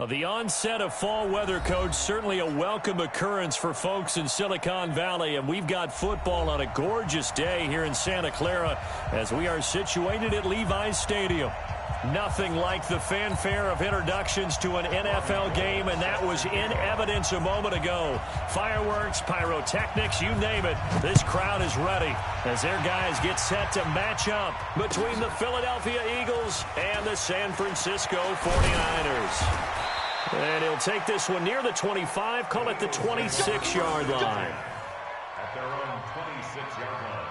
The onset of fall weather, Coach, certainly a welcome occurrence for folks in Silicon Valley, and we've got football on a gorgeous day here in Santa Clara as we are situated at Levi's Stadium. Nothing like the fanfare of introductions to an NFL game, and that was in evidence a moment ago. Fireworks, pyrotechnics, you name it. This crowd is ready as their guys get set to match up between the Philadelphia Eagles and the San Francisco 49ers. And he'll take this one near the 25, call it the 26-yard line. At their own 26-yard line.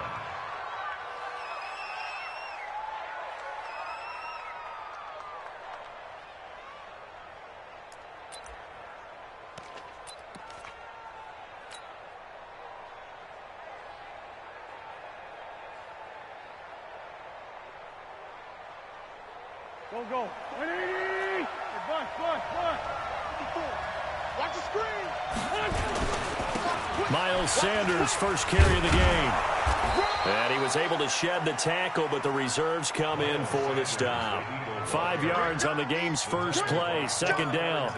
Go. 180! Bush. Watch the screen! Miles Sanders, first carry of the game. And he was able to shed the tackle, but the reserves come in for the stop. 5 yards on the game's first play, second down.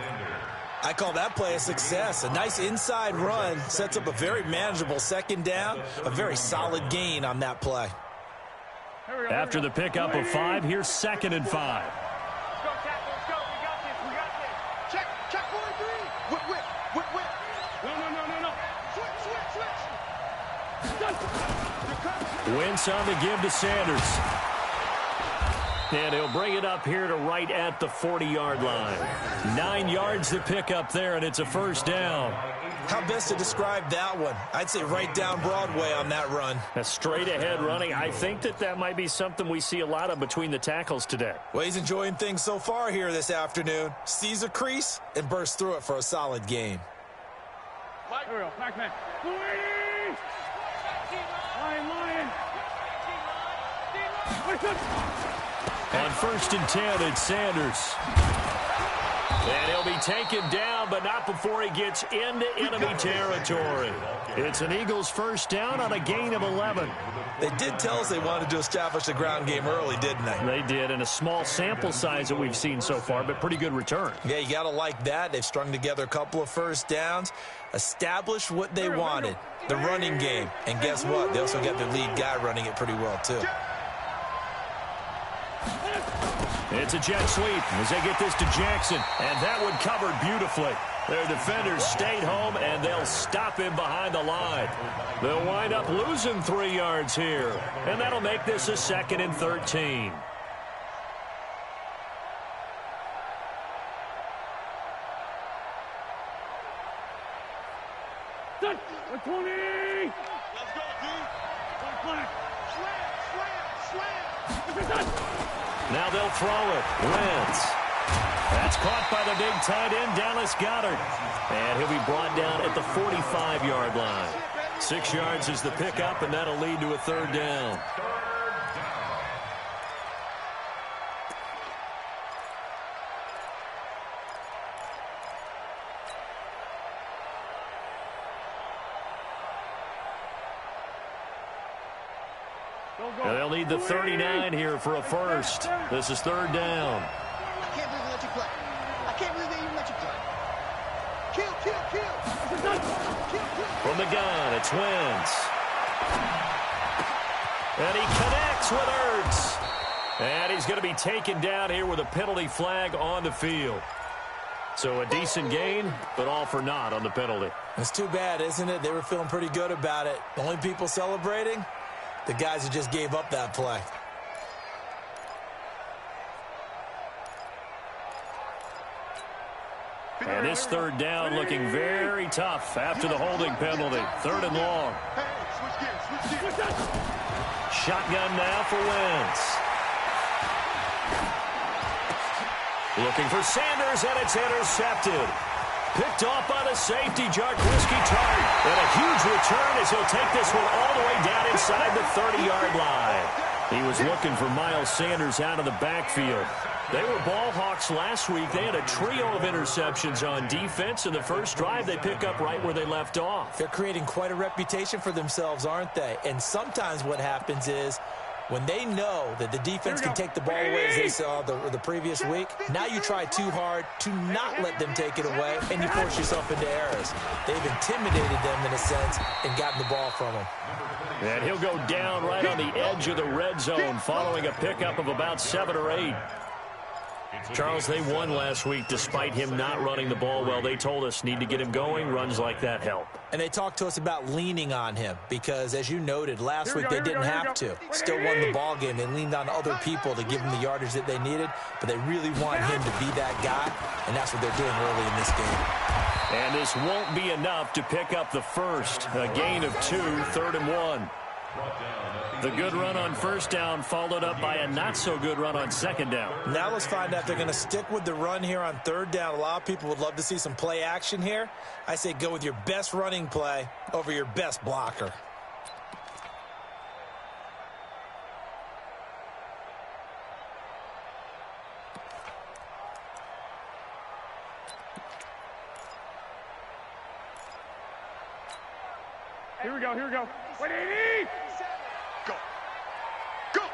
I call that play a success. A nice inside run sets up a very manageable second down, a very solid gain on that play. After the pickup of 5, here's 2nd and 5. Let's go, tackle. Let's go. We got this. Check 43. Whip. No. Switch. Wentz on the give to Sanders. And he'll bring it up here to right at the 40-yard line. 9 yards to pick up there, and it's a first down. How best to describe that one? I'd say right down Broadway on that run. A straight-ahead running. I think that might be something we see a lot of between the tackles today. Well, he's enjoying things so far here this afternoon. Sees a crease and bursts through it for a solid gain. Here we go. Back man. 280! Lion. On 1st and 10, it's Sanders. And he'll be taken down, but not before he gets into enemy territory. It's an Eagles first down on a gain of 11. They did tell us they wanted to establish the ground game early, didn't they? They did, and a small sample size that we've seen so far, but pretty good return. Yeah, you got to like that. They've strung together a couple of first downs, established what they wanted, the running game. And guess what? They also got their lead guy running it pretty well, too. It's a jet sweep as they get this to Jackson, and that one covered beautifully. Their defenders stayed home, and they'll stop him behind the line. They'll wind up losing 3 yards here, and that'll make this a 2nd and 13. Set! 20! Let's go, D! Slam! Now they'll throw it. Wentz. That's caught by the big tight end, Dallas Goedert. And he'll be brought down at the 45-yard line. 6 yards is the pickup, and that'll lead to a third down. And they'll need the 39 here for a first. This is third down. I can't believe they let you play. I can't believe they even let you play. Kill. From the gun, it's Wentz. And he connects with Ertz. And he's going to be taken down here with a penalty flag on the field. So a decent gain, but all for naught on the penalty. It's too bad, isn't it? They were feeling pretty good about it. The only people celebrating, the guys who just gave up that play. And this third down looking very tough after the holding penalty. 3rd and long. Shotgun now for Wentz. Looking for Sanders, and it's intercepted. Picked off by the safety, Jarquiski Tart. And a huge return as he'll take this one all the way down inside the 30-yard line. He was looking for Miles Sanders out of the backfield. They were ball hawks last week. They had a trio of interceptions on defense. In the first drive, they pick up right where they left off. They're creating quite a reputation for themselves, aren't they? And sometimes what happens is When they know that the defense can take the ball away as they saw the previous week, now you try too hard to not let them take it away, and you force yourself into errors. They've intimidated them in a sense and gotten the ball from them. And he'll go down right on the edge of the red zone following a pickup of about 7 or 8. Charles, they won last week despite him not running the ball well. They told us need to get him going. Runs like that help. And they talked to us about leaning on him because, as you noted, last week they didn't have to. Still won the ball game. They leaned on other people to give them the yardage that they needed, but they really want him to be that guy, and that's what they're doing early in this game. And this won't be enough to pick up the first. A gain of 2, 3rd and 1. The good run on first down followed up by a not-so-good run on second down. Now let's find out if they're going to stick with the run here on 3rd down. A lot of people would love to see some play action here. I say go with your best running play over your best blocker. Here we go, here we go. 180! Go. Go!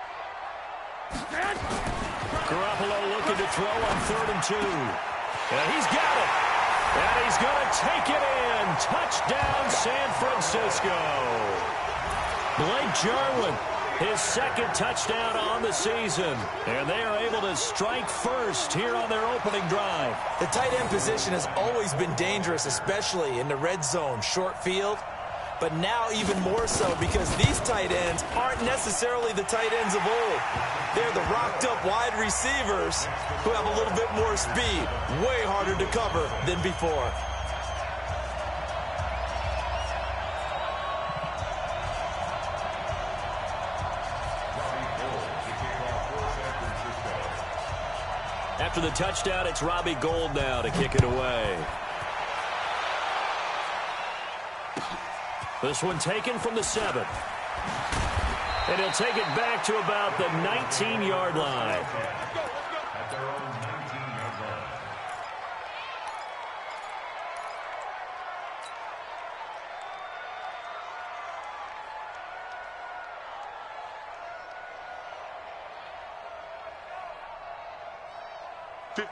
Garoppolo looking to throw on 3rd and 2. And he's got it. And he's going to take it in. Touchdown, San Francisco. Blake Jarwin, his 2nd touchdown on the season. And they are able to strike first here on their opening drive. The tight end position has always been dangerous, especially in the red zone, short field. But now even more so because these tight ends aren't necessarily the tight ends of old. They're the rocked-up wide receivers who have a little bit more speed. Way harder to cover than before. After the touchdown, it's Robbie Gould now to kick it away. This one taken from the 7. And he'll take it back to about the 19-yard line. At their own 19-yard line.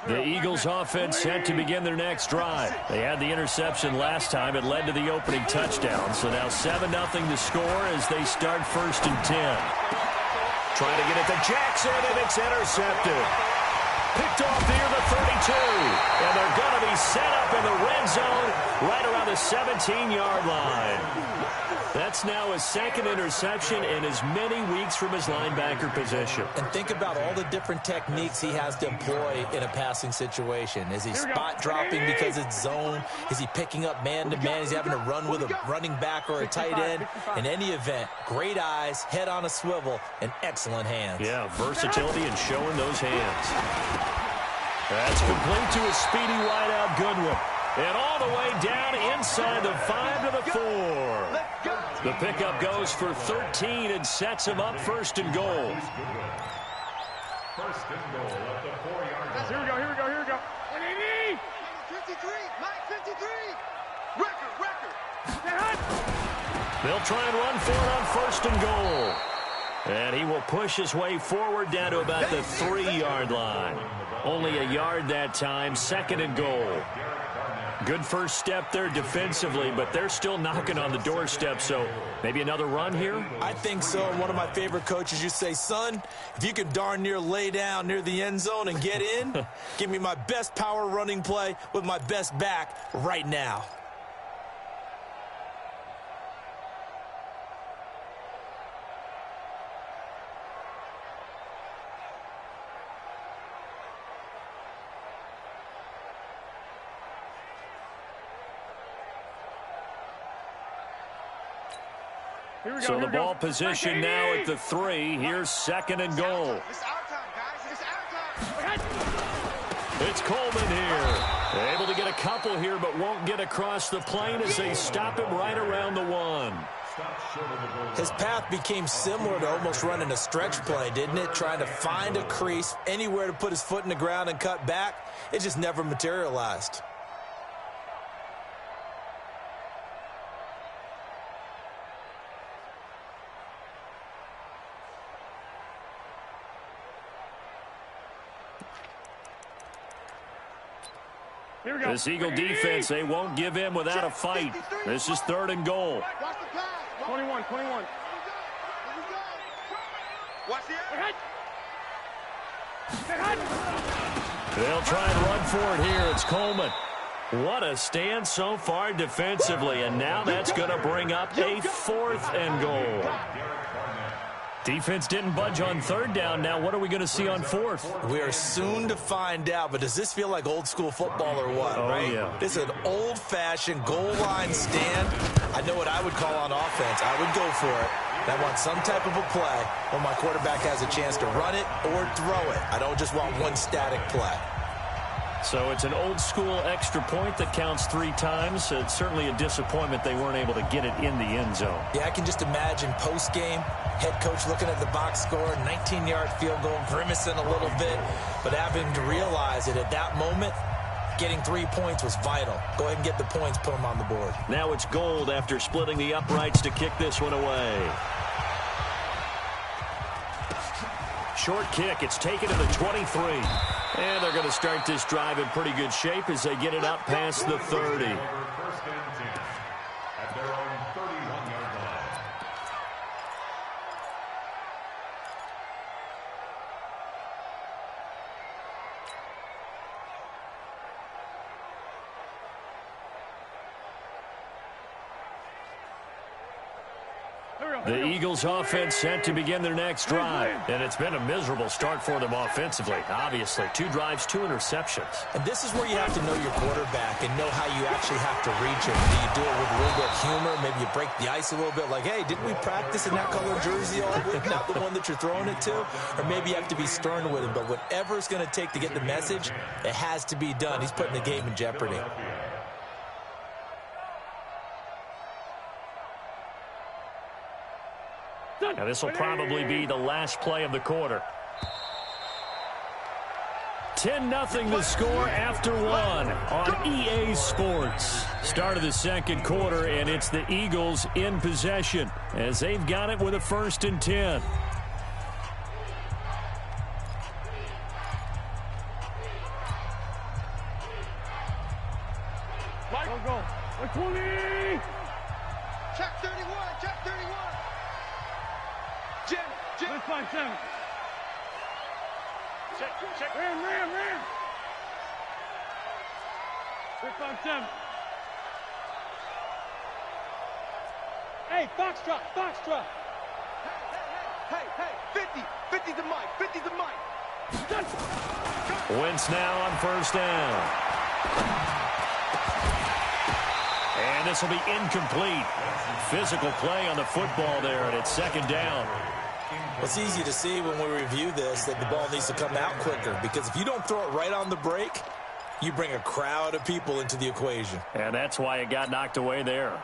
The Eagles offense set to begin their next drive. They had the interception last time. It led to the opening touchdown. So now 7-0 to score as they start 1st and 10. Trying to get it to Jackson, and it's intercepted. Picked off near the 32. And they're going to be set up in the red zone right around the 17-yard line. That's now his 2nd interception in as many weeks from his linebacker position. And think about all the different techniques he has to employ in a passing situation. Is he spot dropping because it's zone? Is he picking up man-to-man? Is he having to run with a running back or a tight end? In any event, great eyes, head on a swivel, and excellent hands. Yeah, versatility and showing those hands. That's complete to a speedy wideout Goodwin. And all the way down inside the 5 to the 4. The pickup goes for 13 and sets him up 1st and goal. 1st and goal at the 4-yard line. Here we go, here we go, here we go. 180! 53, Mike, 53. Record. They'll try and run for it on 1st and goal. And he will push his way forward down to about the 3-yard line. Only a yard that time, 2nd and goal. Good first step there defensively, but they're still knocking on the doorstep, so maybe another run here? I think so. And one of my favorite coaches used to say, son, if you can darn near lay down near the end zone and get in, give me my best power running play with my best back right now. So the ball position now at the 3. Here's 2nd and goal. It's our time, guys. It's our time. It's Coleman here. Able to get a couple here, but won't get across the plane as they stop him right around the 1. His path became similar to almost running a stretch play, didn't it? Trying to find a crease, anywhere to put his foot in the ground and cut back. It just never materialized. Here we go. This Eagle defense, they won't give in without a fight. This is 3rd and goal. Watch the pass. 21. Here we go. Watch the air. They'll try and run for it here. It's Coleman. What a stand so far defensively, and now that's going to bring up a 4th and goal. Defense didn't budge on 3rd down. Now what are we going to see on 4th? We are soon to find out, but does this feel like old school football or what, right? Yeah. This is an old-fashioned goal line stand. I know what I would call on offense. I would go for it. I want some type of a play where my quarterback has a chance to run it or throw it. I don't just want one static play. So it's an old-school extra point that counts 3 times. It's certainly a disappointment they weren't able to get it in the end zone. Yeah, I can just imagine post-game, head coach looking at the box score, 19-yard field goal, grimacing a little bit, but having to realize that at that moment, getting 3 points was vital. Go ahead and get the points, put them on the board. Now it's Gold after splitting the uprights to kick this one away. Short kick. It's taken to the 23. And they're going to start this drive in pretty good shape as they get it up past the 30. 1st and 10 at their own 31-yard line. The Eagles offense set to begin their next drive. And it's been a miserable start for them offensively. Obviously, 2 drives, 2 interceptions. And this is where you have to know your quarterback and know how you actually have to reach him. Do you do it with a little bit of humor? Maybe you break the ice a little bit like, hey, didn't we practice in that color jersey all week? Not the one that you're throwing it to? Or maybe you have to be stern with him. But whatever it's going to take to get the message, it has to be done. He's putting the game in jeopardy. Now this will probably be the last play of the quarter. 10-0 the score after 1 on EA Sports. Start of the 2nd quarter, and it's the Eagles in possession as they've got it with a 1st and 10. Go. 20. Check 31. Check 31. Jim. 5-7. Check. Ram. 6-5-7. Hey, Foxtrot. Hey, 50 to Mike. 50 to Mike. Wentz now on 1st down. And this will be incomplete. Physical play on the football there, and it's 2nd down. It's easy to see when we review this that the ball needs to come out quicker, because if you don't throw it right on the break, you bring a crowd of people into the equation. And that's why it got knocked away there.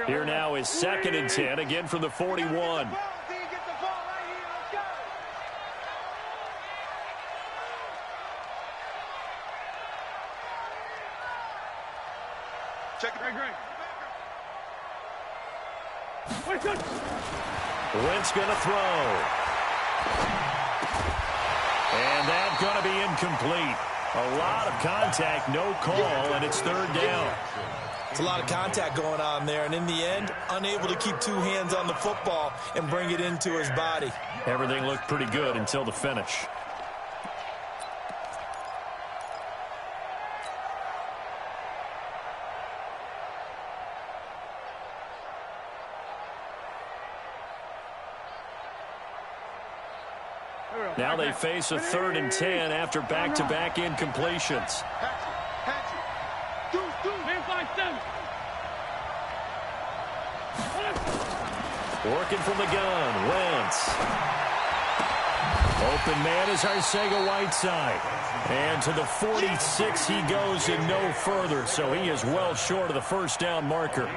Here now is 2nd and 10, again from the 41. Check it. Great. Wentz going to throw. And that's going to be incomplete. A lot of contact, no call, and it's 3rd down. It's a lot of contact going on there, and in the end, unable to keep 2 hands on the football and bring it into his body. Everything looked pretty good until the finish. Now they face a 3rd and 10 after back-to-back incompletions. Working from the gun, Wentz. Open man is Arcega-Whiteside. And to the 46 he goes and no further, so he is well short of the 1st down marker.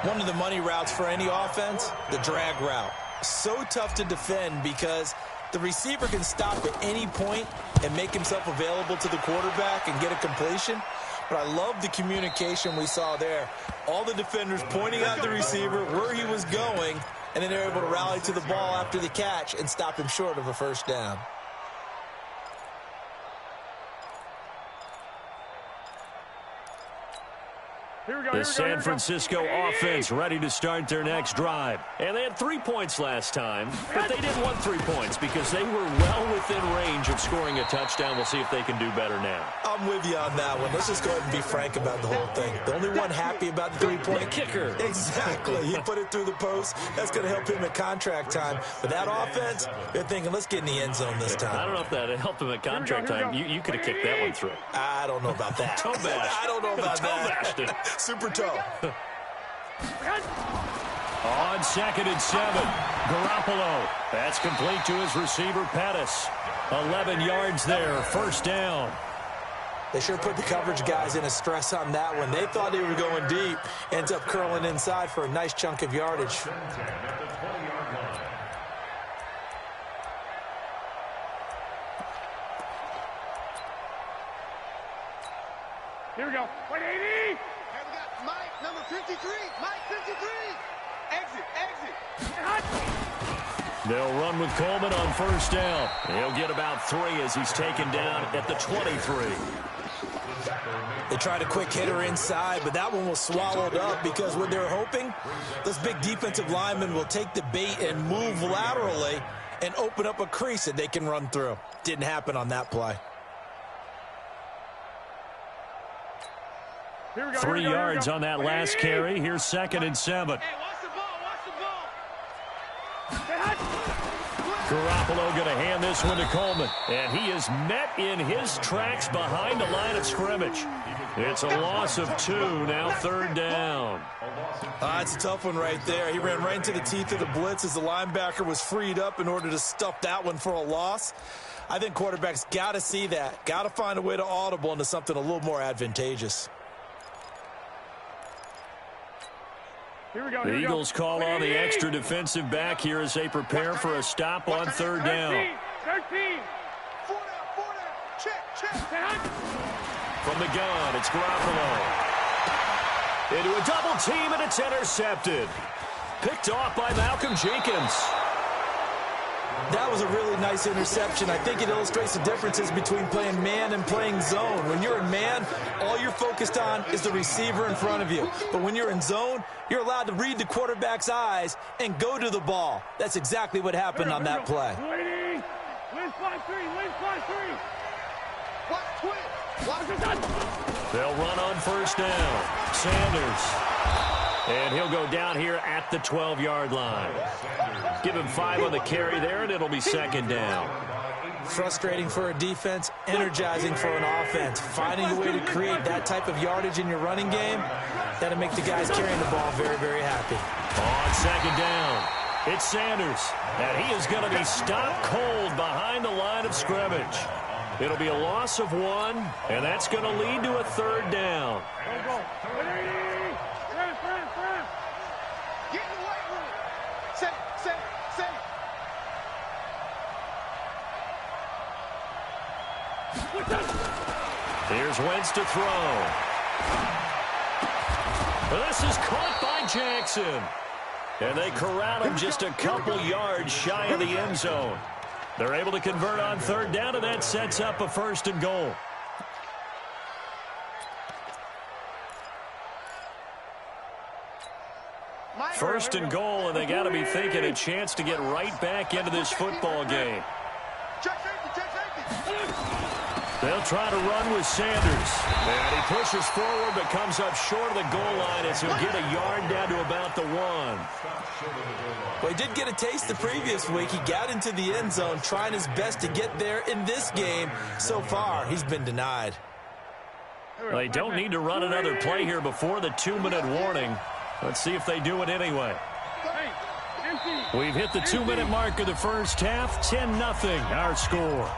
One of the money routes for any offense, the drag route. So tough to defend because the receiver can stop at any point and make himself available to the quarterback and get a completion. But I love the communication we saw there. All the defenders pointing out the receiver where he was going, and then they're able to rally to the ball after the catch and stop him short of a first down. The San Francisco offense ready to start their next drive. And they had 3 points last time, but they didn't want 3 points because they were well within range of scoring a touchdown. We'll see if they can do better now. I'm with you on that one. Let's just go ahead and be frank about the whole thing. The only one happy about the 3-point kicker. Exactly. He put it through the post. That's going to help him at contract time. But that offense, they're thinking, let's get in the end zone this time. I don't know if that helped him at contract time. You could have kicked that one through. I don't know about that. Toe bash. I don't know about that. Toe bashed it. Super toe. On 2nd and 7, Garoppolo. That's complete to his receiver, Pettis. 11 yards there, first down. They sure put the coverage guys in a stress on that one. They thought they were going deep. Ends up curling inside for a nice chunk of yardage. Here we go. 180. Here we got Mike, number 53. Mike, 53. Exit. They'll run with Coleman on first down. He'll get about 3 as he's taken down at the 23. They tried a quick hitter inside, but that one was swallowed up because what they're hoping, this big defensive lineman will take the bait and move laterally and open up a crease that they can run through. Didn't happen on that play. 3 yards on that last carry. Here's 2nd and 7. Hey, watch the ball. Garoppolo going to hand this one to Coleman. And he is met in his tracks behind the line of scrimmage. It's a loss of 2, now 3rd down. It's a tough one right there. He ran right into the teeth of the blitz as the linebacker was freed up in order to stuff that one for a loss. I think quarterbacks got to see that. Got to find a way to audible into something a little more advantageous. The Eagles call on the extra defensive back here as they prepare for a stop on 3rd down. 13. 4 down. Check. From the gun, it's Garoppolo. Into a double team, and it's intercepted. Picked off by Malcolm Jenkins. That was a really nice interception. I think it illustrates the differences between playing man and playing zone. When you're in man, all you're focused on is the receiver in front of you. But when you're in zone, you're allowed to read the quarterback's eyes and go to the ball. That's exactly what happened on that play. They'll run on first down. Sanders. And he'll go down here at the 12-yard line. Give him 5 on the carry there, and it'll be 2nd down. Frustrating for a defense, energizing for an offense. Finding a way to create that type of yardage in your running game, that'll make the guys carrying the ball very, very happy. On 2nd down, it's Sanders. And he is going to be stopped cold behind the line of scrimmage. It'll be a loss of 1, and that's going to lead to a 3rd down. Get in the white room. Set. Here's Wentz to throw. This is caught by Jackson. And they corral him just a couple yards shy of the end zone. They're able to convert on 3rd down, and that sets up a 1st and goal. First and goal, and they got to be thinking a chance to get right back into this football game. They'll try to run with Sanders. And he pushes forward but comes up short of the goal line as he'll get a yard down to about the 1. Well, he did get a taste the previous week. He got into the end zone trying his best to get there in this game. So far, he's been denied. They don't need to run another play here before the 2-minute warning. Let's see if they do it anyway. We've hit the 2-minute mark of the first half. 10-0 our score.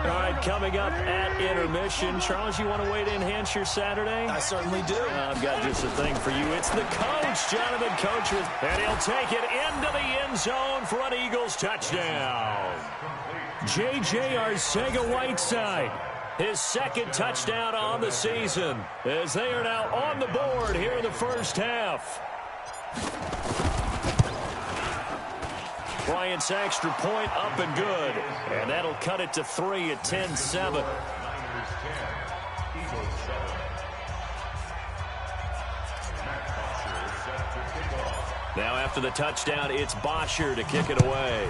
All right, coming up at intermission. Charles, you want to wait to enhance your Saturday? I certainly do. I've got just a thing for you. It's the coach, Jonathan Coachman, and he'll take it into the end zone for an Eagles touchdown. J.J. Arcega-Whiteside, his second touchdown on the season, as they are now on the board here in the first half. Bryant's extra point up and good. And that'll cut it to 3 at 10-7. Now after the touchdown, it's Bosher to kick it away.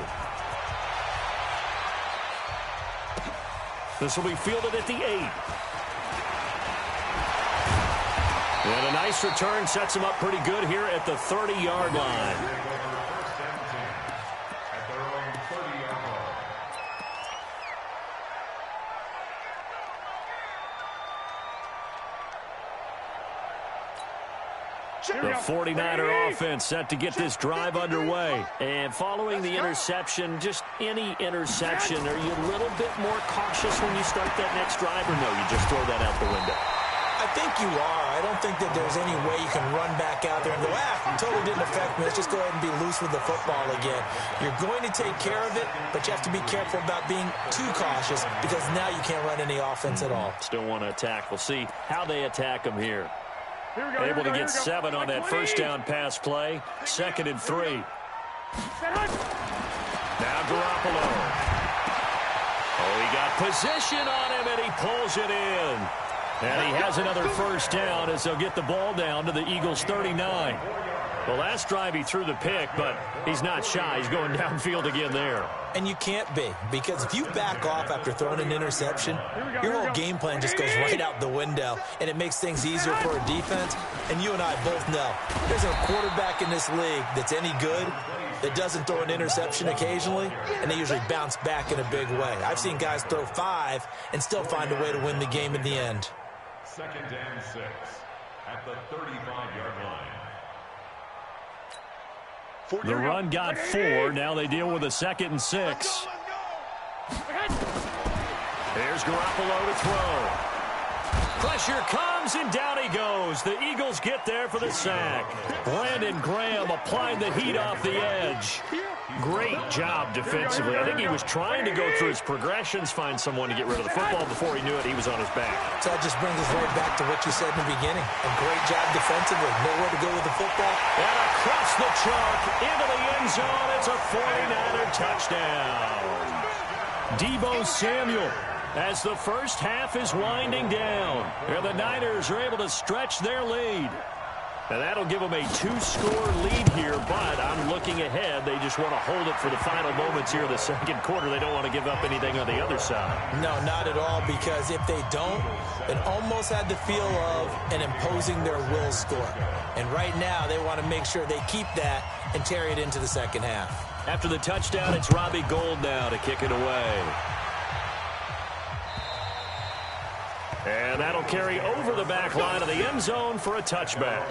This will be fielded at the 8. And a nice return sets him up pretty good here at the 30-yard line. The 49er offense set to get this drive underway. And following the interception, just any interception, are you a little bit more cautious when you start that next drive, or no, you just throw that out the window? I think you are. I don't think that there's any way you can run back out there and go, it totally didn't affect me. Let's just go ahead and be loose with the football again. You're going to take care of it, but you have to be careful about being too cautious because now you can't run any offense at all. Still want to attack. We'll see how they attack him here. Able to get 7 on that first down pass play. 2nd and 3. Now Garoppolo. Oh, he got position on him, and he pulls it in. And he has another first down as they'll get the ball down to the Eagles' 39. The last drive he threw the pick, but he's not shy. He's going downfield again there. And you can't be, because if you back off after throwing an interception, your whole game plan just goes right out the window, and it makes things easier for a defense. And you and I both know there's a quarterback in this league that's any good that doesn't throw an interception occasionally, and they usually bounce back in a big way. I've seen guys throw 5 and still find a way to win the game in the end. 2nd and 6 at the 35-yard line. The run got 4. Now they deal with a 2nd and 6. Here's Garoppolo to throw. Pressure comes, and down he goes. The Eagles get there for the sack. Brandon Graham applied the heat off the edge. Great job defensively. I think he was trying to go through his progressions, find someone to get rid of the football. Before he knew it, he was on his back. So that just brings us right back to what you said in the beginning. A great job defensively. Nowhere to go with the football. And across the chalk into the end zone. It's a 49er touchdown. Deebo Samuel, as the first half is winding down. And the Niners are able to stretch their lead. And that'll give them a 2-score lead here, but I'm looking ahead. They just want to hold it for the final moments here of the second quarter. They don't want to give up anything on the other side. No, not at all, because if they don't, it almost had the feel of an imposing their will score. And right now, they want to make sure they keep that and carry it into the second half. After the touchdown, it's Robbie Gould now to kick it away. And that'll carry over the back line of the end zone for a touchback.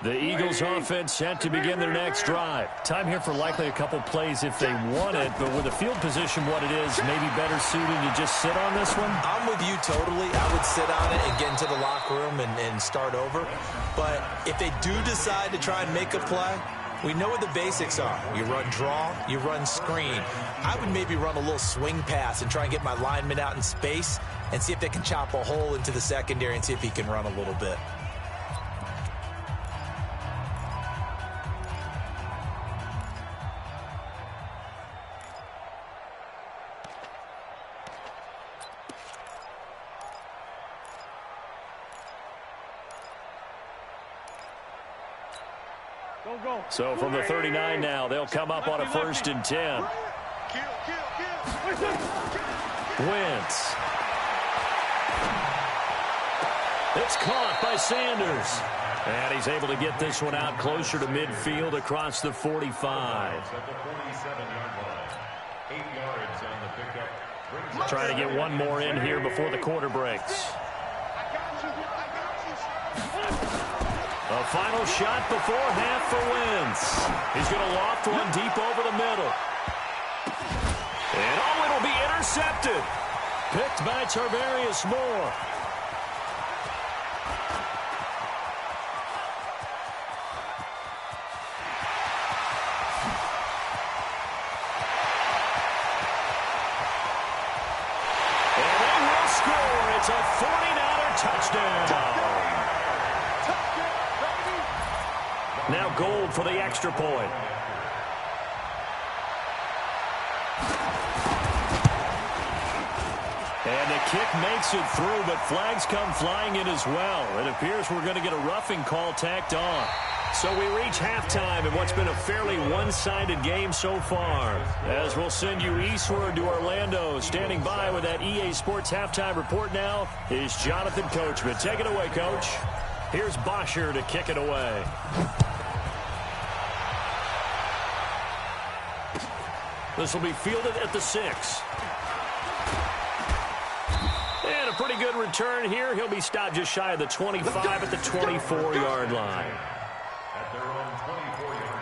The Eagles offense set to begin their next drive. Time here for likely a couple plays if they want it, but with the field position what it is, maybe better suited to just sit on this one? I'm with you totally. I would sit on it and get into the locker room and start over. But if they do decide to try and make a play, we know what the basics are. You run draw, you run screen. I would maybe run a little swing pass and try and get my lineman out in space and see if they can chop a hole into the secondary and see if he can run a little bit. So from the 39 now, they'll come up on a 1st and 10. Wentz. It's caught by Sanders. And he's able to get this one out closer to midfield across the 45. At the 47-yard line. 8 yards on the pickup. Trying to get one more in here before the quarter breaks. A final shot before half for Wentz. He's going to loft one deep over the middle. And oh, it'll be intercepted. Picked by Tarvarius Moore. And they will score. It's a 49er touchdown. Now Gold for the extra point. And the kick makes it through, but flags come flying in as well. It appears we're going to get a roughing call tacked on. So we reach halftime in what's been a fairly one-sided game so far. As we'll send you eastward to Orlando. Standing by with that EA Sports halftime report now is Jonathan Coachman. Take it away, Coach. Here's Bosher to kick it away. This will be fielded at the 6. And a pretty good return here. He'll be stopped just shy of the 25 at the 24-yard line. At their own 24-yard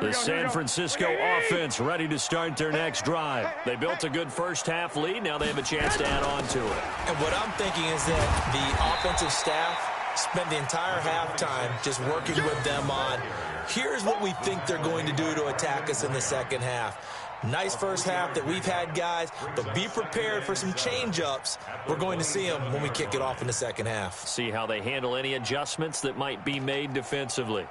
line. The San Francisco offense ready to start their next drive. They built a good first-half lead. Now they have a chance to add on to it. And what I'm thinking is that the offensive staff spent the entire halftime just working with them on, here's what we think they're going to do to attack us in the second half. Nice first half that we've had, guys, but be prepared for some change-ups. We're going to see them when we kick it off in the second half. See how they handle any adjustments that might be made defensively.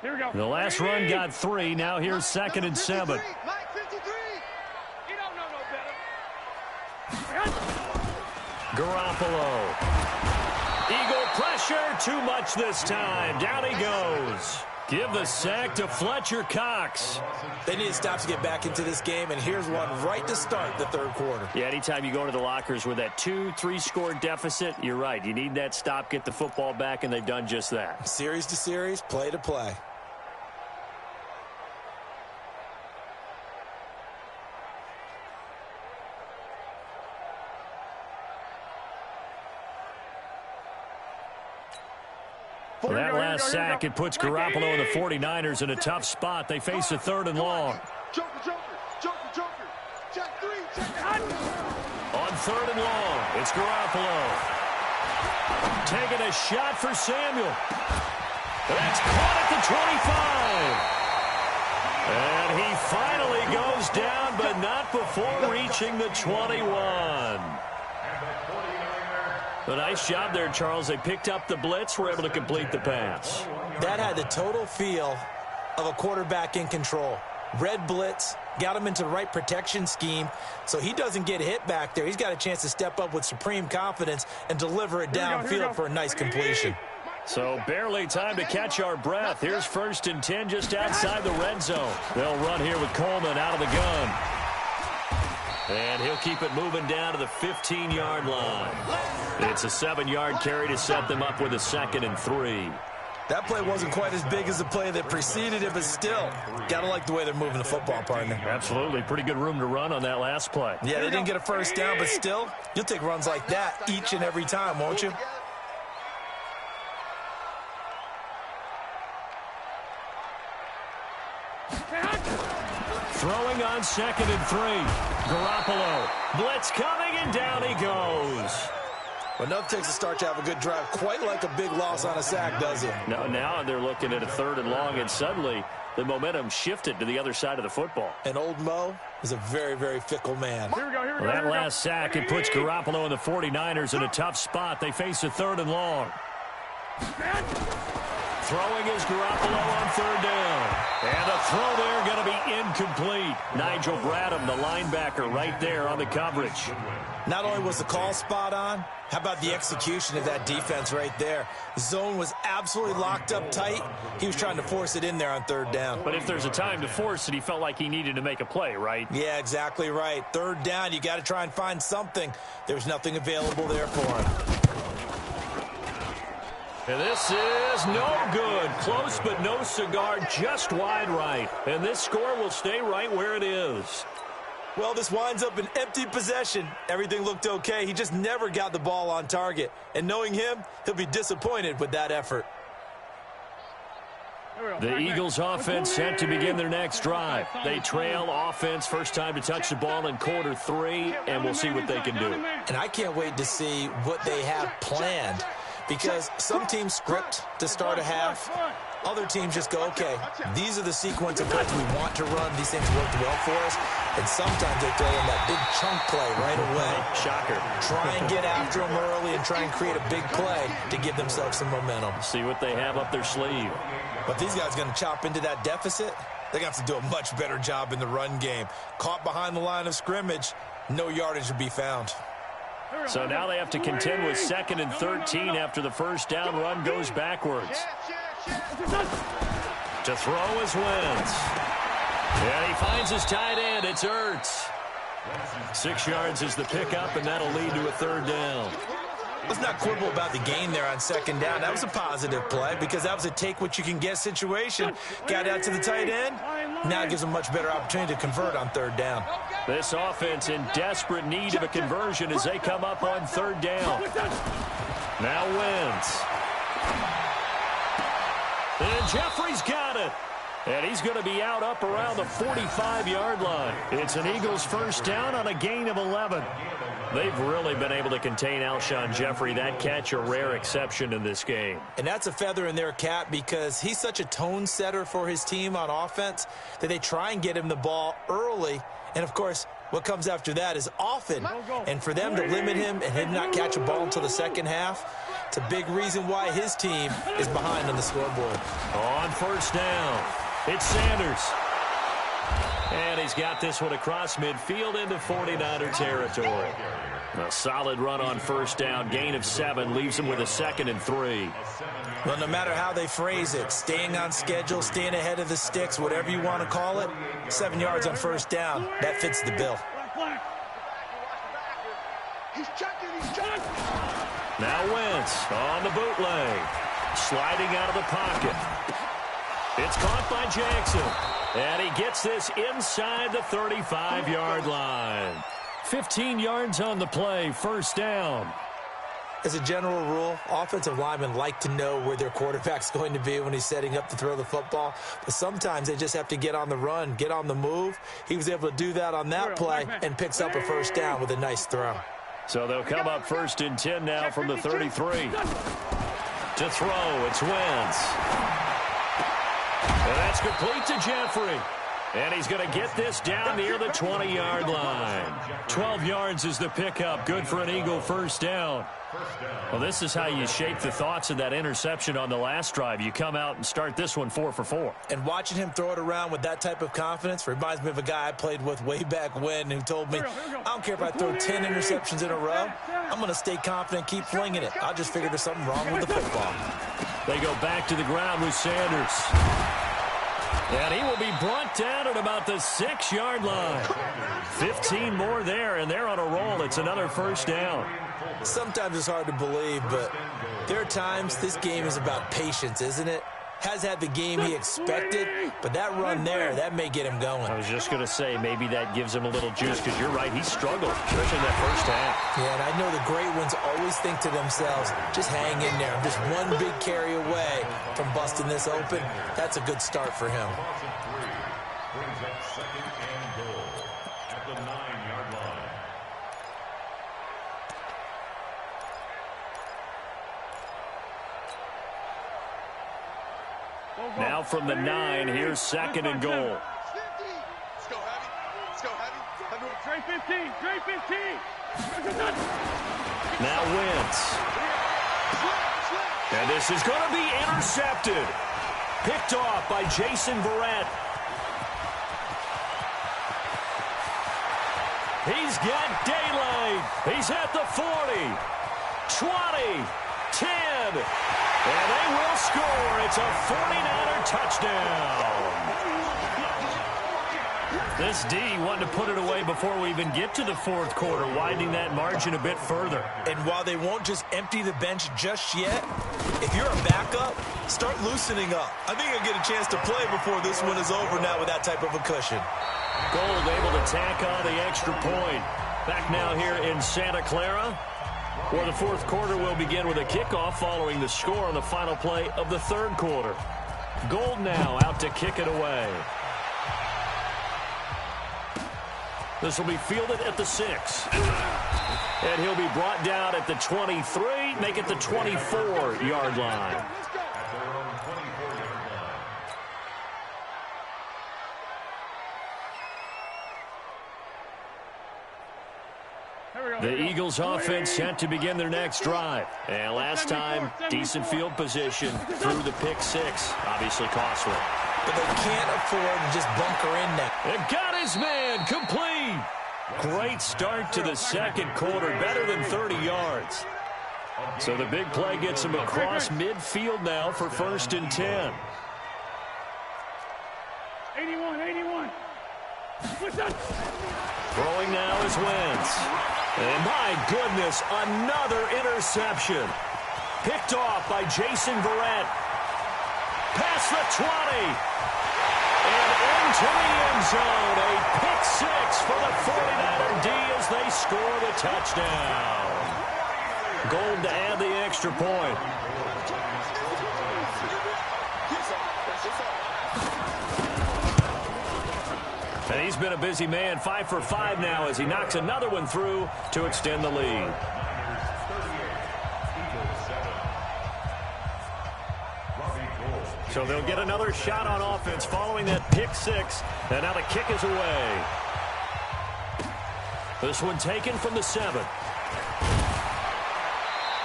Here we go. The last run got 3. Now here's 2nd and 7. Mike 53. You don't know no better. Garoppolo. Eagle pressure. Too much this time. Down he goes. Give the sack to Fletcher Cox. They need to stop to get back into this game, and here's one right to start the third quarter. Yeah, anytime you go to the lockers with that 2-3 score deficit, you're right. You need that stop, get the football back, and they've done just that. Series to series, play to play. That last sack, it puts Garoppolo and the 49ers in a tough spot. They face a 3rd and long. Joker. Check 3. On 3rd and long, it's Garoppolo. Taking a shot for Samuel. That's caught at the 25. And he finally goes down, but not before reaching the 21. A nice job there, Charles. They picked up the blitz, were able to complete the pass. That had the total feel of a quarterback in control. Red blitz, got him into the right protection scheme, so he doesn't get hit back there. He's got a chance to step up with supreme confidence and deliver it downfield for a nice completion. So barely time to catch our breath. Here's 1st and 10 just outside the red zone. They'll run here with Coleman out of the gun. And he'll keep it moving down to the 15-yard line. It's a 7-yard carry to set them up with a 2nd and 3. That play wasn't quite as big as the play that preceded it, but still, gotta like the way they're moving the football, partner. Absolutely. Pretty good room to run on that last play. Yeah, they didn't get a first down, but still, you'll take runs like that each and every time, won't you? Throwing on 2nd and 3. Garoppolo. Blitz coming, and down he goes. But enough takes to start to have a good drive, quite like a big loss on a sack, does it? Now they're looking at a 3rd and long, and suddenly the momentum shifted to the other side of the football. And old Mo is a very, very fickle man. Here we go. That last sack, it puts Garoppolo and the 49ers in a tough spot. They face a 3rd and long. Throwing is Garoppolo on third down. And the throw there going to be incomplete. Nigel Bradham, the linebacker, right there on the coverage. Not only was the call spot on, how about the execution of that defense right there? The zone was absolutely locked up tight. He was trying to force it in there on third down. But if there's a time to force it, he felt like he needed to make a play, right? Yeah, exactly right. Third down, you got to try and find something. There's nothing available there for him. And this is no good. Close but no cigar, just wide right. And this score will stay right where it is. Well, this winds up an empty possession. Everything looked okay. He just never got the ball on target. And knowing him, he'll be disappointed with that effort. The Eagles offense set to begin their next drive. They trail offense, first time to touch the ball in quarter 3, and we'll see what they can do. And I can't wait to see what they have planned. Because some teams script to start a half. Other teams just go, okay, these are the sequence of plays we want to run. These things worked well for us. And sometimes they throw in that big chunk play right away. Shocker. Try and get after them early and try and create a big play to give themselves some momentum. See what they have up their sleeve. But these guys are going to chop into that deficit. They're going to have to do a much better job in the run game. Caught behind the line of scrimmage, no yardage to be found. So now they have to contend with 2nd and 13 after the first down run goes backwards. To throw is Wentz. And he finds his tight end. It's Ertz. 6 yards is the pickup, and that'll lead to a third down. Let's not quibble about the gain there on 2nd down. That was a positive play because that was a take-what-you-can-get situation. Got out to the tight end. Now it gives them a much better opportunity to convert on 3rd down. This offense in desperate need of a conversion as they come up on 3rd down. Now Wentz. And Jeffrey's got it. And he's going to be out up around the 45-yard line. It's an Eagles first down on a gain of 11. They've really been able to contain Alshon Jeffrey. That catch a rare exception in this game. And that's a feather in their cap because he's such a tone setter for his team on offense that they try and get him the ball early. And, of course, what comes after that is often. And for them to limit him and him not catch a ball until the second half, it's a big reason why his team is behind on the scoreboard. On first down, it's Sanders. And he's got this one across midfield into 49er territory. A solid run on first down. Gain of 7 leaves him with a 2nd and 3. Well, no matter how they phrase it, staying on schedule, staying ahead of the sticks, whatever you want to call it, 7 yards on first down, that fits the bill. He's checking, he's checking. Now Wentz on the bootleg. Sliding out of the pocket. It's caught by Jackson. And he gets this inside the 35-yard line. 15 yards on the play, first down. As a general rule, offensive linemen like to know where their quarterback's going to be when he's setting up to throw the football. But sometimes they just have to get on the run, get on the move. He was able to do that on that play and picks up a first down with a nice throw. So they'll come up 1st and 10 now from the 33. To throw, it's Wentz. And that's complete to Jeffrey. And he's going to get this down near the 20-yard line. 12 yards is the pickup. Good for an Eagle first down. Well, this is how you shape the thoughts of that interception on the last drive. You come out and start this one 4 for 4. And watching him throw it around with that type of confidence reminds me of a guy I played with way back when who told me, I don't care if I throw 10 interceptions in a row. I'm going to stay confident, keep flinging it. I just figured there's something wrong with the football. They go back to the ground with Sanders. And he will be brought down at about the 6-yard line. 15 more there, and they're on a roll. It's another first down. Sometimes it's hard to believe, but there are times this game is about patience, isn't it? Has had the game he expected, but that run there, that may get him going. I was just going to say, maybe that gives him a little juice, because you're right, he struggled, especially in that first half. Yeah, and I know the great ones always think to themselves, just hang in there. I'm just one big carry away from busting this open. That's a good start for him. Brings up 2nd and goal at the 9-yard line. Now from the 9, here's 2nd and goal. Let's go, Heavy. Let's go, Heavy. Trey 15, Trey 15. Now Wentz. And this is going to be intercepted. Picked off by Jason Verrett. He's got daylight. He's at the 40, 20, 10. And they will score. It's a 49er touchdown. This D wanted to put it away before we even get to the fourth quarter, widening that margin a bit further. And while they won't just empty the bench just yet, if you're a backup, start loosening up. I think you'll get a chance to play before this one is over now with that type of a cushion. Gold able to tack on the extra point. Back now here in Santa Clara, where the fourth quarter will begin with a kickoff following the score on the final play of the third quarter. Gold now out to kick it away. This will be fielded at the 6. And he'll be brought down at the 23, make it the 24-yard line. The Eagles offense set to begin their next drive. And last time, decent field position through the pick 6. Obviously costly. But they can't afford to just bunker in now. And got his man complete. Great start to the second quarter. Better than 30 yards. So the big play gets him across midfield now for 1st and 10. 81. Throwing now is Wentz. And my goodness, another interception. Picked off by Jason Verrett. Past the 20. And into the end zone. A pick 6 for the 49er D as they score the touchdown. Gold to add the extra point. And he's been a busy man, 5 for 5 now as he knocks another one through to extend the lead. So they'll get another shot on offense following that pick 6. And now the kick is away. This one taken from the 7.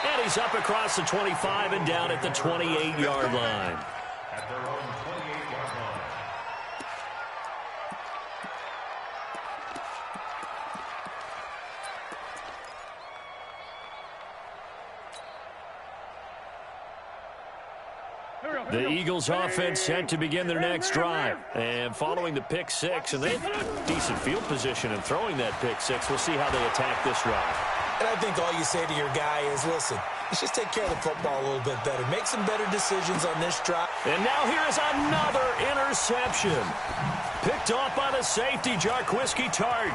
And he's up across the 25 and down at the 28-yard line. At their own 28-yard line. The Eagles offense set to begin their next drive. And following the pick 6, and they have decent field position in throwing that pick 6. We'll see how they attack this drive. And I think all you say to your guy is, listen, let's just take care of the football a little bit better. Make some better decisions on this drive. And now here is another interception. Picked off by the safety, Jarquiski Tart.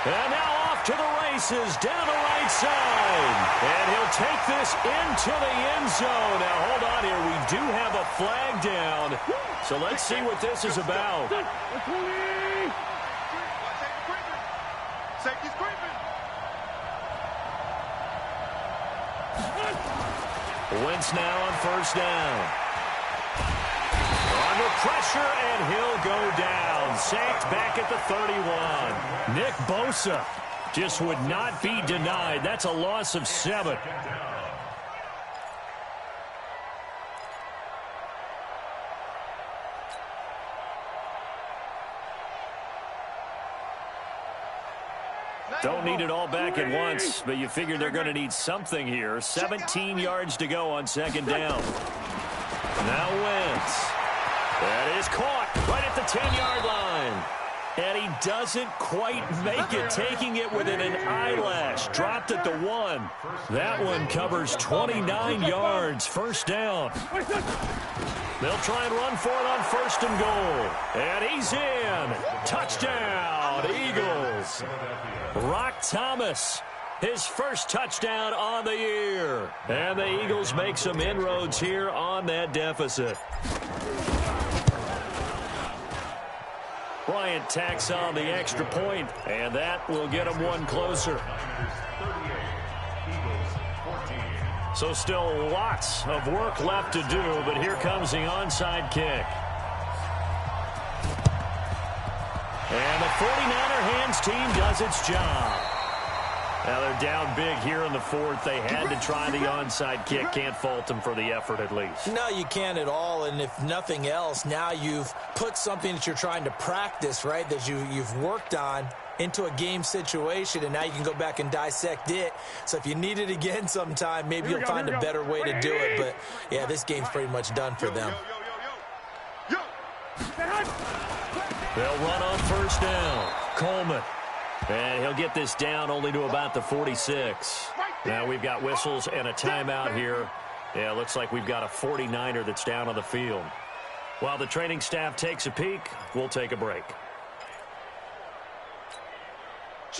And now off to the races, down the right side. And he'll take this into the end zone. Now, hold on here. We do have a flag down. So let's see what this is about. Safety's creeping. Wentz now on 1st down. Under pressure, and he'll go down. Sacked back at the 31. Nick Bosa just would not be denied. That's a loss of 7. Don't need it all back at once, but you figure they're going to need something here. 17 yards to go on 2nd down. Now Wentz. That is caught right at the 10-yard line. And he doesn't quite make it, taking it within an eyelash. Dropped at the 1. That one covers 29 yards. 1st down. They'll try and run for it on 1st and goal. And he's in. Touchdown, Eagles. Rock Thomas, his first touchdown on the year. And the Eagles make some inroads here on that deficit. Bryant tacks on the extra point, and that will get him one closer. So still lots of work left to do, but here comes the onside kick. And the 49er hands team does its job. Now they're down big here in the fourth. They had to try the onside kick. Can't fault them for the effort at least. No, you can't at all. And if nothing else, now you've put something that you're trying to practice, right, that you've worked on into a game situation, and now you can go back and dissect it. So if you need it again sometime, maybe you'll find a better way to do it. But, yeah, this game's pretty much done for them. They'll run on first down. Coleman. And he'll get this down only to about the 46. Now we've got whistles and a timeout here. Yeah, looks like we've got a 49er that's down on the field. While the training staff takes a peek, we'll take a break.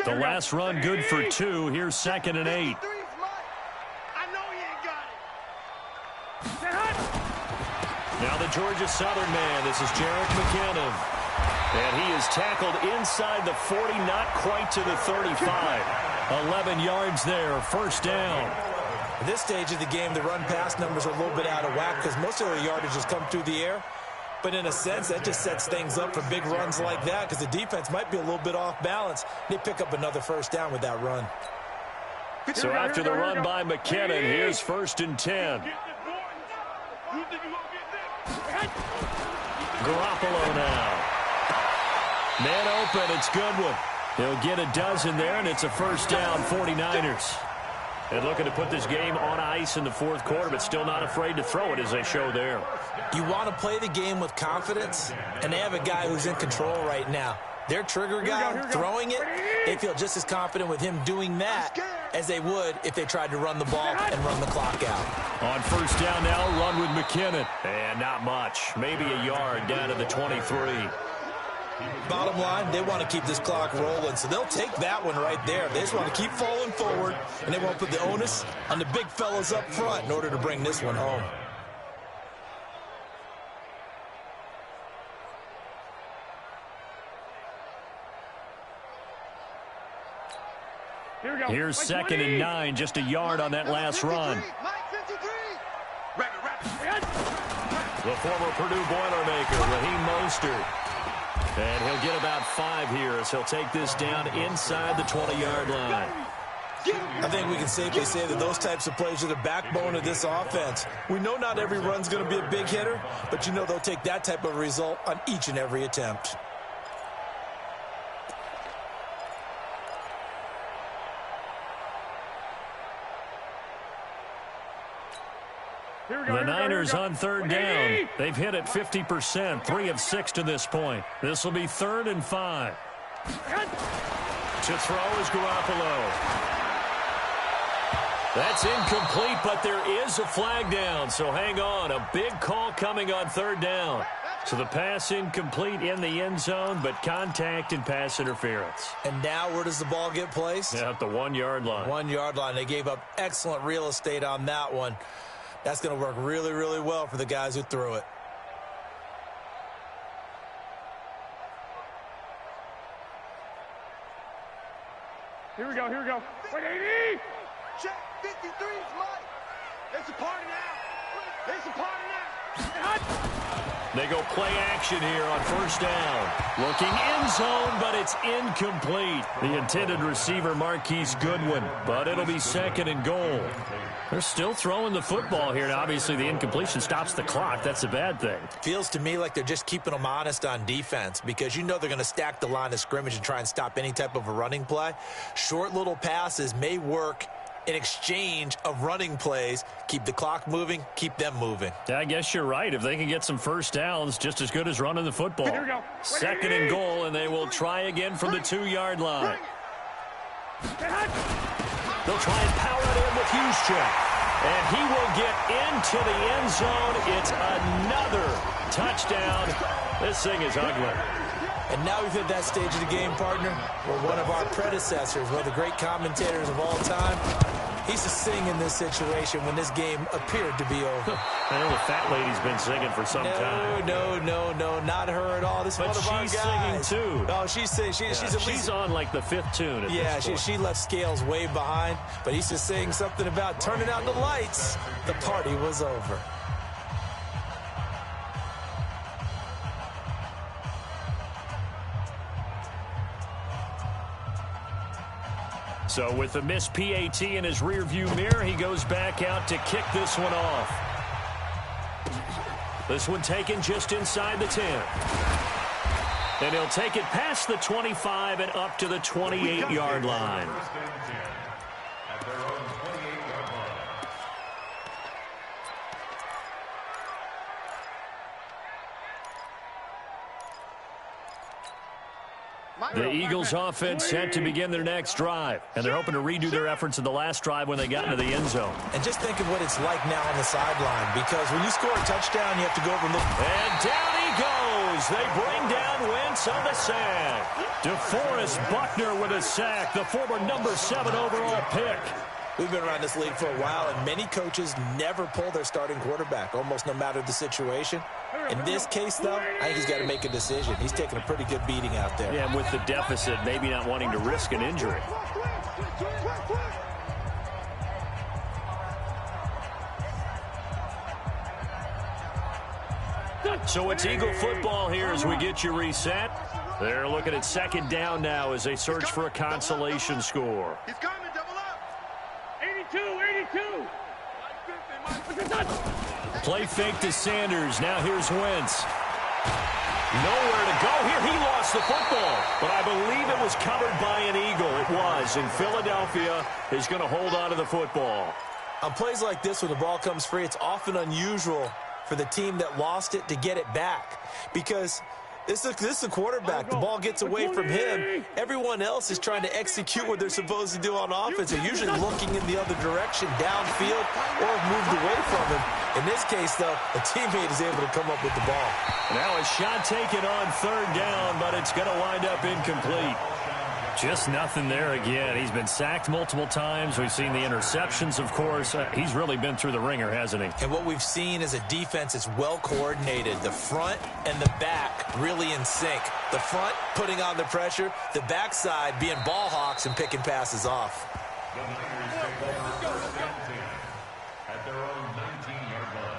The last run good for 2. Here's 2nd and 8. I know he ain't got it. Now the Georgia Southern man. This is Jarek McKinnon. And he is tackled inside the 40, not quite to the 35. 11 yards there, first down. At this stage of the game, the run-pass numbers are a little bit out of whack because most of the yardage has come through the air. But in a sense, that just sets things up for big runs like that because the defense might be a little bit off balance. They pick up another first down with that run. So after the run by McKinnon, here's 1st and 10. Garoppolo now. Man open, it's Goodwin. He'll get a dozen there, and it's a first down, 49ers. And looking to put this game on ice in the fourth quarter, but still not afraid to throw it as they show there. You want to play the game with confidence, and they have a guy who's in control right now. Their trigger guy throwing it, they feel just as confident with him doing that as they would if they tried to run the ball and run the clock out. On first down now, run with McKinnon. And not much, maybe a yard down to the 23. Bottom line, they want to keep this clock rolling, so they'll take that one right there. They just want to keep falling forward, and they won't put the onus on the big fellas up front in order to bring this one home. Here's 2nd and 9, just a yard on that last run. The former Purdue Boilermaker, Raheem Mostert. And he'll get about 5 here as he'll take this down inside the 20-yard line. I think we can safely say that those types of plays are the backbone of this offense. We know not every run's going to be a big hitter, but you know they'll take that type of result on each and every attempt. The Niners on third down. They've hit it 50%, 3 of 6 to this point. This will be 3rd and 5. To throw is Garoppolo. That's incomplete, but there is a flag down, so hang on. A big call coming on 3rd down. So the pass incomplete in the end zone, but contact and pass interference. And now where does the ball get placed? Yeah, at the 1-yard line. 1-yard line. They gave up excellent real estate on that one. That's going to work really, really well for the guys who threw it. Here we go. Wait, 80! Check, 53 is Mike. It's a party now. It's a party now. They go play action here on first down. Looking end zone, but it's incomplete. The intended receiver, Marquise Goodwin, but it'll be 2nd and goal. They're still throwing the football here, and obviously the incompletion stops the clock. That's a bad thing. Feels to me like they're just keeping them honest on defense because you know they're going to stack the line of scrimmage and try and stop any type of a running play. Short little passes may work in exchange of running plays. Keep the clock moving, keep them moving. Yeah, I guess you're right. If they can get some first downs, just as good as running the football. 2nd and goal, and they will try again from the 2-yard line. They'll try and power it in with Juszczyk. And he will get into the end zone. It's another touchdown. This thing is ugly. And now we've hit that stage of the game, partner, where one of our predecessors, one of the great commentators of all time, he's to sing in this situation when this game appeared to be over. I know the fat lady's been singing for some time. No, not her at all. This is one of our guys. But she's singing, too. Oh, she's singing. She's on, like, the 5th tune at this point. She left Scales way behind, but he's just saying something about turning out the lights. The party was over. So with the missed PAT in his rearview mirror, he goes back out to kick this one off. This one taken just inside the 10. And he'll take it past the 25 and up to the 28-yard line. The Eagles offense set to begin their next drive, and they're hoping to redo their efforts in the last drive when they got into the end zone. And just think of what it's like now on the sideline, because when you score a touchdown, you have to go over and look. And down he goes. They bring down Wentz on the sack. DeForest Buckner with a sack, the former number 7 overall pick. We've been around this league for a while, and many coaches never pull their starting quarterback, almost no matter the situation. In this case, though, I think he's got to make a decision. He's taking a pretty good beating out there. Yeah, and with the deficit, maybe not wanting to risk an injury. So it's Eagle football here as we get you reset. They're looking at second down now as they search for a consolation score. He's coming, double up. 82. Play fake to Sanders. Now here's Wentz. Nowhere to go here. He lost the football, but I believe it was covered by an Eagle. It was, and Philadelphia is going to hold on to the football. On plays like this, when the ball comes free, it's often unusual for the team that lost it to get it back, because this is a quarterback. The ball gets away from him. Everyone else is trying to execute what they're supposed to do on offense. They're usually looking in the other direction, downfield, or moved away from him. In this case, though, a teammate is able to come up with the ball. Now a shot taken on third down, but it's going to wind up incomplete. Just nothing there again. He's been sacked multiple times. We've seen the interceptions, of course. He's really been through the ringer, hasn't he? And what we've seen is a defense that's well coordinated. The front and the back really in sync. The front putting on the pressure. The backside being ball hawks and picking passes off. The Niners take over first and 10 at their own 19-yard line.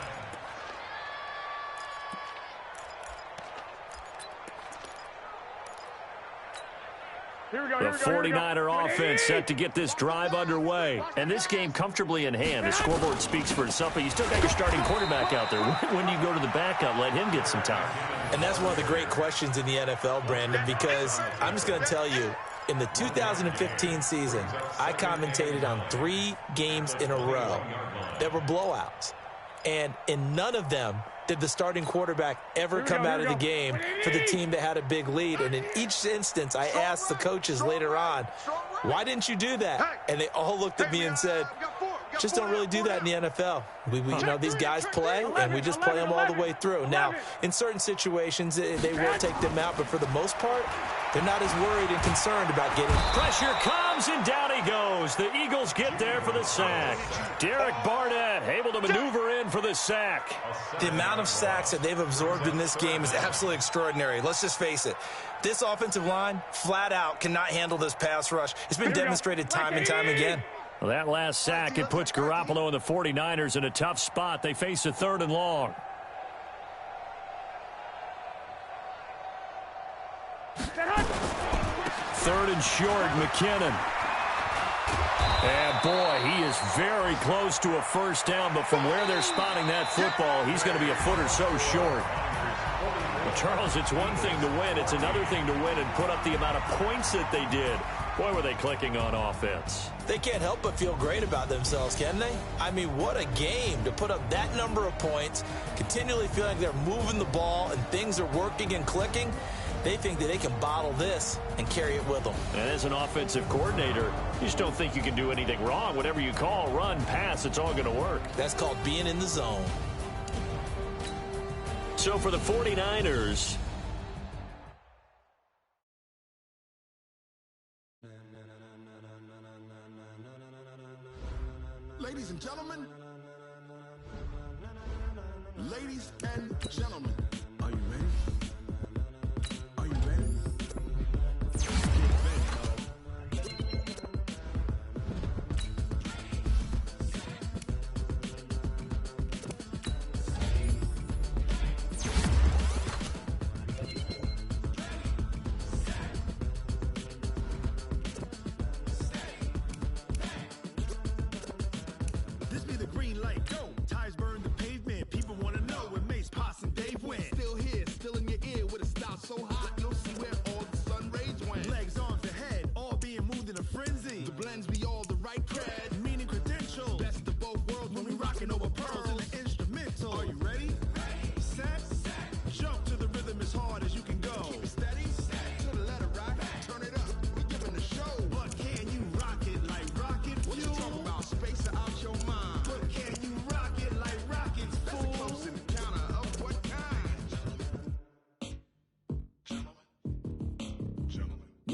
The 49er offense set to get this drive underway. And this game comfortably in hand. The scoreboard speaks for itself, but you still got your starting quarterback out there. When do you go to the backup? Let him get some time. And that's one of the great questions in the NFL, Brandon, because I'm just going to tell you, in the 2015 season, I commentated on 3 games in a row that were blowouts. And in none of them did the starting quarterback ever come out of the game for the team that had a big lead. And in each instance, I asked the coaches later on, why didn't you do that? And they all looked at me and said, just don't really do that in the NFL. You know, these guys play, and we just play them all the way through. Now, in certain situations, they will take them out, but for the most part, they're not as worried and concerned about getting. Pressure comes, and down he goes. The Eagles get there for the sack. Derek Barnett able to maneuver in for the sack. The amount of sacks that they've absorbed in this game is absolutely extraordinary. Let's just face it. This offensive line, flat out, cannot handle this pass rush. It's been demonstrated time and time again. Well, that last sack, it puts Garoppolo and the 49ers in a tough spot. They face a 3rd and long. Third and short, McKinnon. And, boy, he is very close to a first down, but from where they're spotting that football, he's going to be a foot or so short. Well, Charles, it's one thing to win. It's another thing to win and put up the amount of points that they did. Boy, were they clicking on offense. They can't help but feel great about themselves, can they? I mean, what a game to put up that number of points, continually feeling like they're moving the ball and things are working and clicking. They think that they can bottle this and carry it with them. And as an offensive coordinator, you just don't think you can do anything wrong. Whatever you call, run, pass, it's all going to work. That's called being in the zone. So for the 49ers, ladies and gentlemen, are you ready? Are you ready?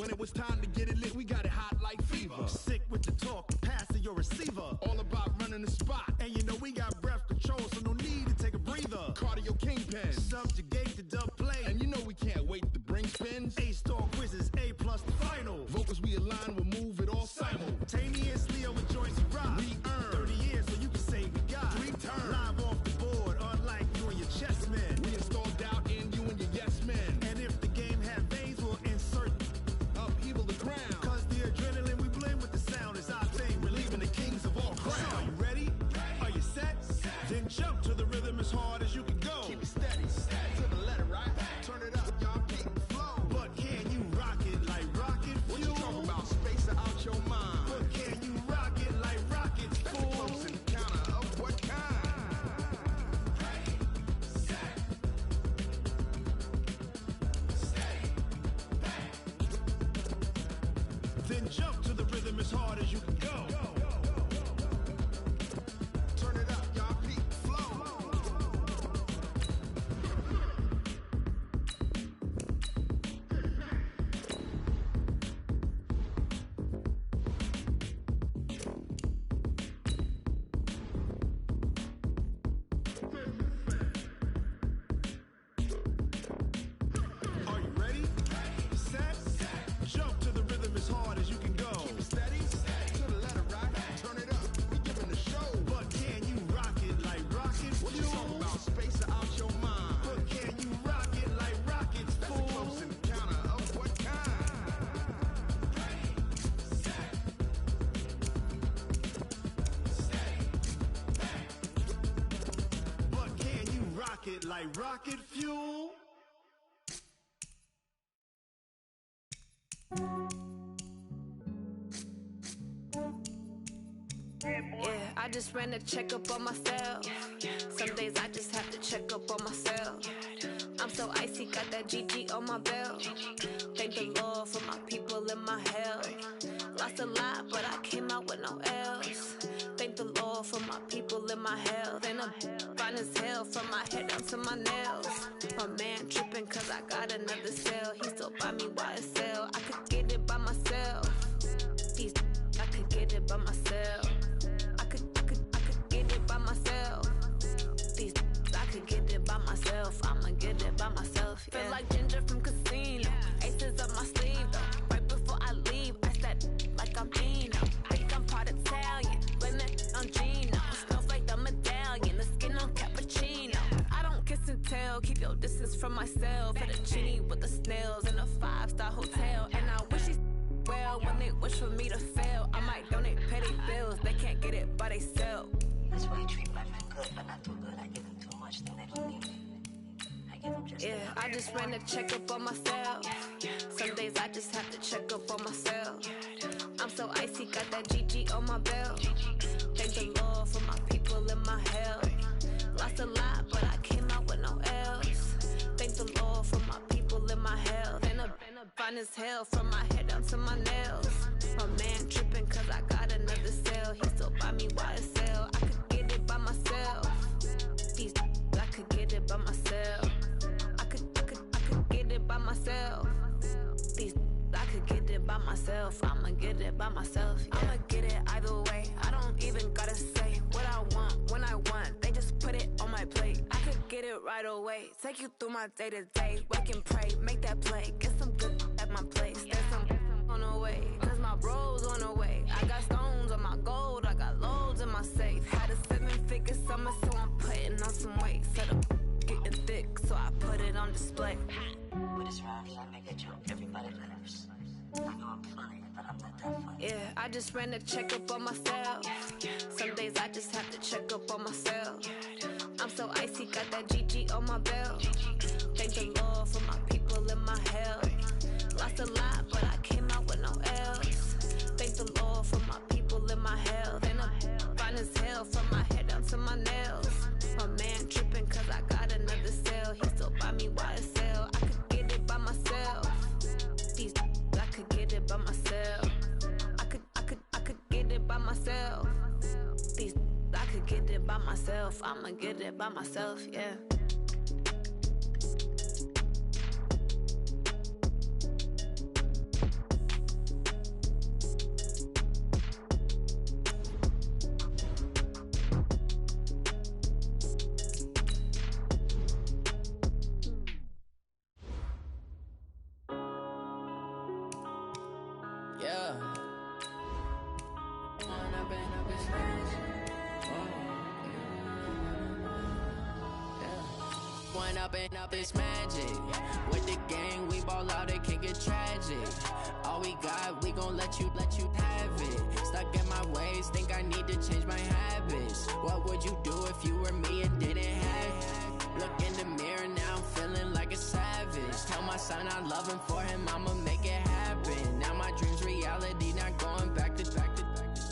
When it was time to get it lit, we got it hot like fever. Sick with the talk, pass to your receiver. All about running the spot. And you know we got breath control, so no need to take a breather. Cardio kingpin. Subjugate the dub play. And you know we can't wait to bring spins. A-star quizzes, A+ the final. Vocals we align, we'll move it all simultaneously over joints and rock. We earn 30 years so you can say we got 3 turns. Live off the board, unlike you and your chess men. We install doubt in you and your yes men. And if the game had veins, we'll insert upheaval the crown. Cause the adrenaline we blend with the sound is our thing. Relieving the kings of all crowns. So are you ready? Are you set? Then jump to the rhythm as hard as you can go. Keep it steady, to the letter, right? Turn it up, y'all, keep it flow. But can you rock it like rocket fuel? What you talking about? Space out your mind. But can you rock it like rockets, fool? Close encounter of what kind? Ready, set, steady, bang. Then jump to the rhythm as hard as you can go. Turn it up, y'all, keep it flow. Are you ready? Set, jump to the rhythm as hard as you can go. Keep it steady, to the letter, right? Turn it up, we giving the show. But can you rock it like rocket What you fuel? talking about? Space out your mind. But can you rock it like rockets, That's a fool? close encounter of what kind? Ready, set, steady, bang. But can you rock it like rocket fuel? Yeah, I just ran a checkup on myself. Some days I just have to check up on myself. I'm so icy, got that GG on my belt. Thank the Lord for my people in my health. Lost a lot, but I came out with no L's. Thank the Lord for my people in my health. And I'm fine as hell from my head down to my nails. My man tripping cause I got another cell. He still buy me YSL. I could get it by myself. These I could get it by myself. I could get it by myself. These I could get it by myself. I'ma get it by myself. Yeah. Feel like Ginger from Casino. Aces up my sleeve though. Right before I leave, I said like I'm Dino. Think I'm part Italian. Blame it on Gino. Smells like the medallion. The skin on cappuccino. I don't kiss and tell. Keep your distance from myself. Hit a genie with the snails in a 5-star hotel. And I wish he well when they wish for me to fail. I might donate petty bills. They can't get it by themselves. That's why I treat my men good, but not too good. I give them too much, then they don't need me. I give them just Yeah, I just ran a checkup on myself. Some days I just have to check up on myself. I'm so icy, got that GG on my belt. Thank the Lord for my people in my health. Lost a lot, but I came out with no L's. Thank the Lord for my people in my health. And I'm fine as hell from my head down to my nails. My man tripping cause I got another cell. He still buy me YSL. I could get it by myself. These I could get it by myself. I could get it by myself. These I could get it by myself. I'ma get it by myself. Yeah. I'ma get it either way. I don't even gotta say what I want when I want. They just put it on my plate. I could get it right away. Take you through my day to day. Wake and pray, make that play. Get some good at my place. There's some on the way. Cause my bro's on the way. I got stones on my gold. I got loads in my safe. Had a 7-figure summer, so I'm putting on some weight. Set up getting thick, so I put it on display. With this round here, I make a joke. Everybody laughs. I know I'm funny, but I'm not that funny. Yeah, I just ran a checkup on myself. Some days I just have to check up on myself. I'm so icy, got that GG on my belt. Thank the Lord for my people in my health. Lost a lot, but I came out with no L's. Thank the Lord for my people in my health. And I'm fine as hell from my head down to my nails. My man tripping cause I got another cell. He still buy me YSL. I could get it by myself. These I could get it by myself. I could get it by myself. These I could get it by myself. I'ma get it by myself, yeah. Growing up and up is magic. With the gang, we ball out, it can get tragic. All we got, we gon' let you have it. Stuck in my ways, think I need to change my habits. What would you do if you were me and didn't have it? Look in the mirror, now I'm feeling like a savage. Tell my son I love him, for him I'ma make it happen. Now my dream's reality, not going back to.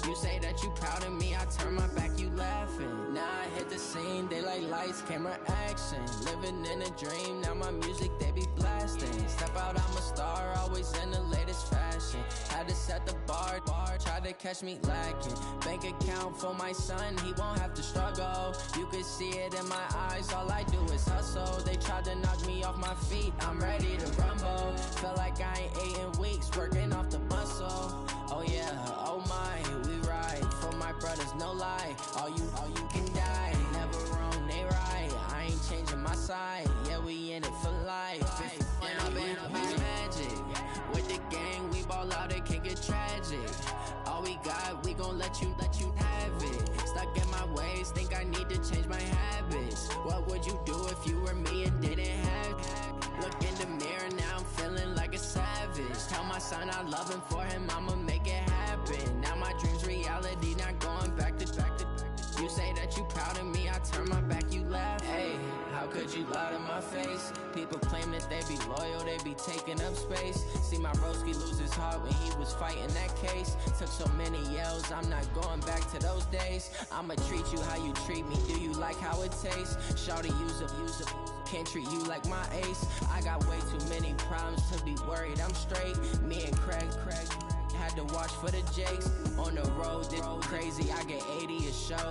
You say that you proud of me, I turn my back, you laughing. Now I hit the scene, daylight lights, camera action. Living in a dream, now my music, they be blasting. Step out, I'm a star, always in the latest fashion. Had to set the bar, try to catch me lacking. Bank account for my son, he won't have to struggle. You can see it in my eyes, all I do is hustle. They tried to knock me off my feet, I'm ready to rumble. Felt like I ain't ate in weeks, working off the muscle. Oh yeah, oh my, we ride for my brothers, no lie. All you can die, never wrong, they right. I ain't changing my side, yeah, we in it for life. And I've been magic. With the gang, we ball out, it can get tragic. All we got, we gon' let you have it. Stuck in my ways, think I need to change my habits. What would you do if you were me and didn't have it? Look in the mirror, now I'm feeling like a savage. Tell my son I love him, for him I'ma make it happen. Now my dream's reality, not going back to. You say that you proud of me, I turn my back, you laugh. Hey, how could you lie to my face? People claim that they be loyal, they be taking up space. See my broski lose his heart when he was fighting that case. Took so many yells, I'm not going back to those days. I'ma treat you how you treat me, do you like how it tastes? Shawty, use up. Can't treat you like my ace. I got way too many problems to be worried, I'm straight. Me and Craig had to watch for the Jakes. On the road, this crazy, I get 80 a show.